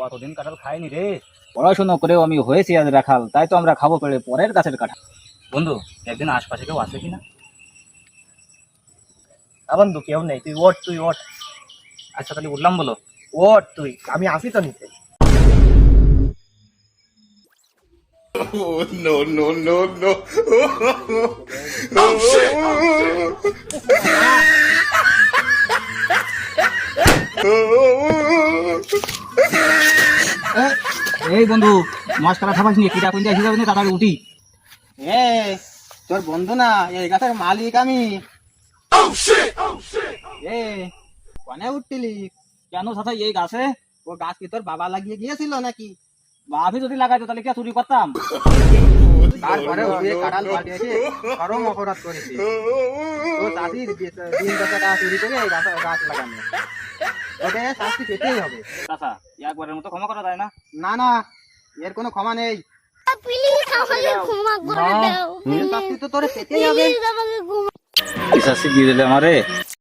কতদিন কাঁঠাল খাইনি রে। পড়াশোনা করেও আমি হয়েছি আজ রাখাল, তাই তো আমরা খাবো পেড়ে পরের গাছের কাঁঠাল। বন্ধু একদিন আশপাশে কেউ আছে কিনা? বন্ধু কেউ নেই, তুই ওঠ, তুই ওঠ। আচ্ছা তাহলে উঠলাম, বলো। ওঠ তুই, আমি আসি তো নিতে। No, no, no, no. এই বন্ধু মাছ কাটা খাবাস নিয়ে কিটা কোনটা এসে যাবে না, তাড়াতাড়ি উঠি। এ তোর বন্ধু না, এই গাছের মালিক আমি। এ কনে উঠছিলি? কেন চাচা এই গাছে? ও গাছ কি তোর বাবা লাগিয়ে গিয়েছিল নাকি? বাপি যদি লাগাইতো তাহলে কি আর চুরি করতাম? তারপরে ওই কাঁঠাল পাঠিয়েছে, চরম অপরাধ করেছে। তো চাষির দিন টাকা চুরি করে এই গাছ লাগানো, ওকে শাস্তি পেতেই হবে। চাচা একবারের মতো ক্ষমা করা যায় না? না না, এর কোনো ক্ষমা নেই। প্লিজ আমাকে ক্ষমা করে দাও, এর শাস্তি তো তোরে পেতেই হবে। প্লিজ আমাকে ক্ষমা শাস্তি দিয়ে দিলে আমারে।